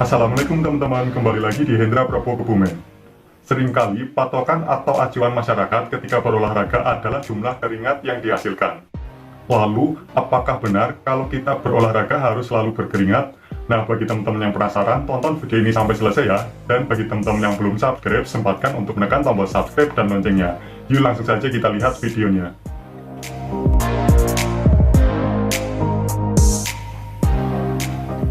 Assalamualaikum teman-teman, kembali lagi di Hendra Prabowo Kebumen. Seringkali patokan atau acuan masyarakat ketika berolahraga adalah jumlah keringat yang dihasilkan. Lalu, apakah benar kalau kita berolahraga harus selalu berkeringat? Nah, bagi teman-teman yang penasaran, tonton video ini sampai selesai ya. Dan bagi teman-teman yang belum subscribe, sempatkan untuk menekan tombol subscribe dan loncengnya. Yuk langsung saja kita lihat videonya.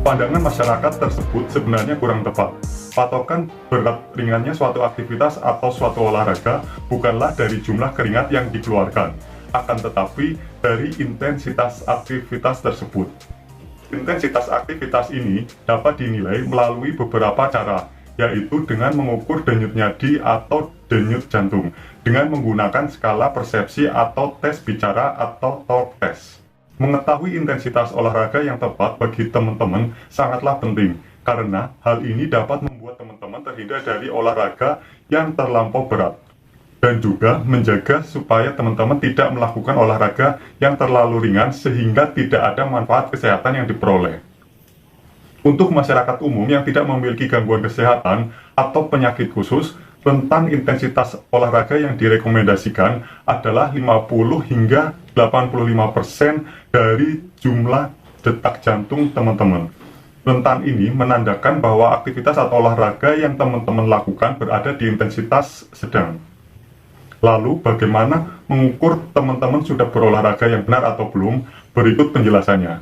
Pandangan masyarakat tersebut sebenarnya kurang tepat. Patokan berat ringannya suatu aktivitas atau suatu olahraga bukanlah dari jumlah keringat yang dikeluarkan, akan tetapi dari intensitas aktivitas tersebut. Intensitas aktivitas ini dapat dinilai melalui beberapa cara, yaitu dengan mengukur denyut nadi atau denyut jantung, dengan menggunakan skala persepsi atau tes bicara atau talk test. Mengetahui intensitas olahraga yang tepat bagi teman-teman sangatlah penting, karena hal ini dapat membuat teman-teman terhindar dari olahraga yang terlampau berat, dan juga menjaga supaya teman-teman tidak melakukan olahraga yang terlalu ringan sehingga tidak ada manfaat kesehatan yang diperoleh. Untuk masyarakat umum yang tidak memiliki gangguan kesehatan atau penyakit khusus, rentang intensitas olahraga yang direkomendasikan adalah 50 hingga 85% dari jumlah detak jantung teman-teman. Rentang ini menandakan bahwa aktivitas atau olahraga yang teman-teman lakukan berada di intensitas sedang. Lalu bagaimana mengukur teman-teman sudah berolahraga yang benar atau belum? Berikut penjelasannya.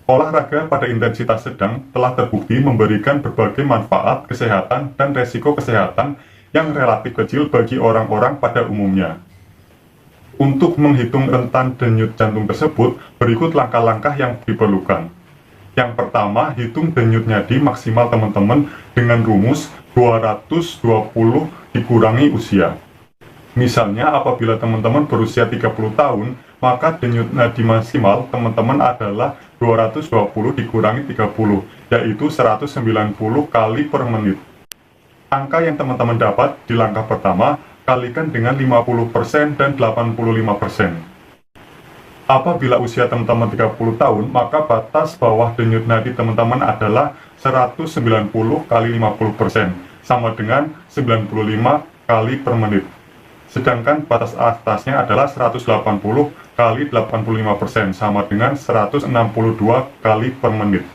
Olahraga pada intensitas sedang telah terbukti memberikan berbagai manfaat kesehatan dan resiko kesehatan yang relatif kecil bagi orang-orang pada umumnya. Untuk menghitung rentan denyut jantung tersebut, berikut langkah-langkah yang diperlukan. Yang pertama, hitung denyut nadi maksimal teman-teman dengan rumus 220 dikurangi usia. Misalnya, apabila teman-teman berusia 30 tahun, maka denyut nadi maksimal teman-teman adalah 220 dikurangi 30, yaitu 190 kali per menit. Angka yang teman-teman dapat di langkah pertama, kalikan dengan 50% dan 85%. Apabila usia teman-teman 30 tahun, maka batas bawah denyut nadi teman-teman adalah 190 kali 50%, sama dengan 95 kali per menit. Sedangkan batas atasnya adalah 180 kali 85%, sama dengan 162 kali per menit.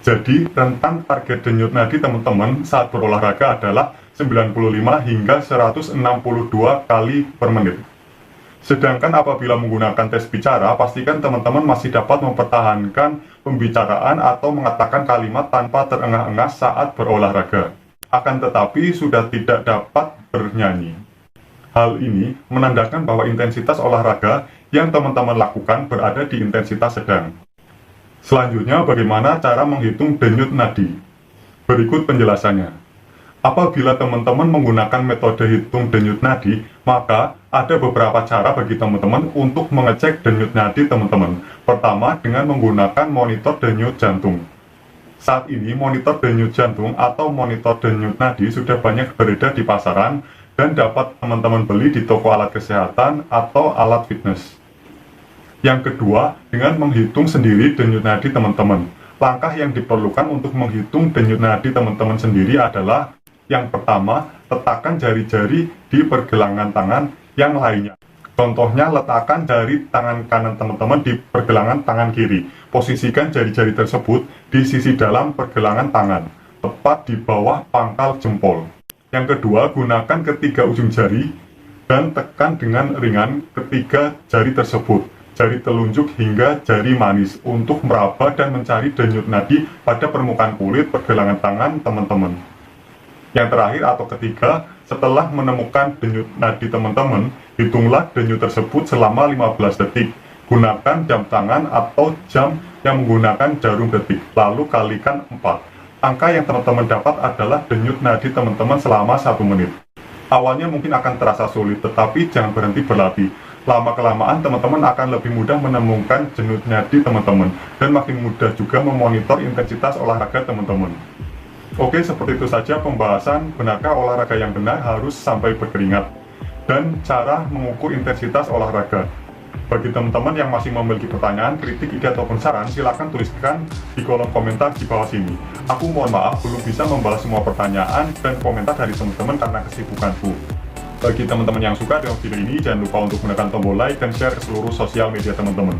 Jadi, rentan target denyut nadi teman-teman saat berolahraga adalah 95 hingga 162 kali per menit. Sedangkan apabila menggunakan tes bicara, pastikan teman-teman masih dapat mempertahankan pembicaraan atau mengatakan kalimat tanpa terengah-engah saat berolahraga. Akan tetapi sudah tidak dapat bernyanyi. Hal ini menandakan bahwa intensitas olahraga yang teman-teman lakukan berada di intensitas sedang. Selanjutnya, bagaimana cara menghitung denyut nadi? Berikut penjelasannya. Apabila teman-teman menggunakan metode hitung denyut nadi, maka ada beberapa cara bagi teman-teman untuk mengecek denyut nadi teman-teman. Pertama, dengan menggunakan monitor denyut jantung. Saat ini, monitor denyut jantung atau monitor denyut nadi sudah banyak beredar di pasaran dan dapat teman-teman beli di toko alat kesehatan atau alat fitness. Yang kedua, dengan menghitung sendiri denyut nadi teman-teman. Langkah yang diperlukan untuk menghitung denyut nadi teman-teman sendiri adalah: yang pertama, letakkan jari-jari di pergelangan tangan yang lainnya. Contohnya, letakkan jari tangan kanan teman-teman di pergelangan tangan kiri. Posisikan jari-jari tersebut di sisi dalam pergelangan tangan, tepat di bawah pangkal jempol. Yang kedua, gunakan ketiga ujung jari dan tekan dengan ringan ketiga jari tersebut, jari telunjuk hingga jari manis, untuk meraba dan mencari denyut nadi pada permukaan kulit pergelangan tangan teman-teman. Yang terakhir atau ketiga, setelah menemukan denyut nadi teman-teman, hitunglah denyut tersebut selama 15 detik. Gunakan jam tangan atau jam yang menggunakan jarum detik, lalu kalikan 4. Angka yang teman-teman dapat adalah denyut nadi teman-teman selama 1 menit. Awalnya mungkin akan terasa sulit, tetapi jangan berhenti berlatih. Lama-kelamaan teman-teman akan lebih mudah menemukan denyut nadi teman-teman, dan makin mudah juga memonitor intensitas olahraga teman-teman. Oke, seperti itu saja pembahasan benarkah olahraga yang benar harus sampai berkeringat, dan cara mengukur intensitas olahraga. Bagi teman-teman yang masih memiliki pertanyaan, kritik, ide, ataupun saran, silakan tuliskan di kolom komentar di bawah sini. Aku mohon maaf belum bisa membalas semua pertanyaan dan komentar dari teman-teman karena kesibukanku. Bagi teman-teman yang suka dengan video ini, jangan lupa untuk menekan tombol like dan share ke seluruh sosial media teman-teman.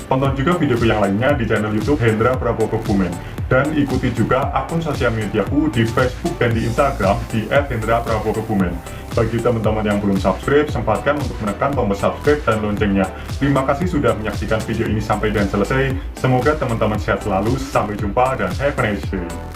Tonton juga videoku yang lainnya di channel YouTube Hendra Prabowo Kebumen. Dan ikuti juga akun sosial mediaku di Facebook dan di Instagram di @hendra_prabowo_kebumen. Bagi teman-teman yang belum subscribe, sempatkan untuk menekan tombol subscribe dan loncengnya. Terima kasih sudah menyaksikan video ini sampai dan selesai. Semoga teman-teman sehat selalu. Sampai jumpa dan have a nice day.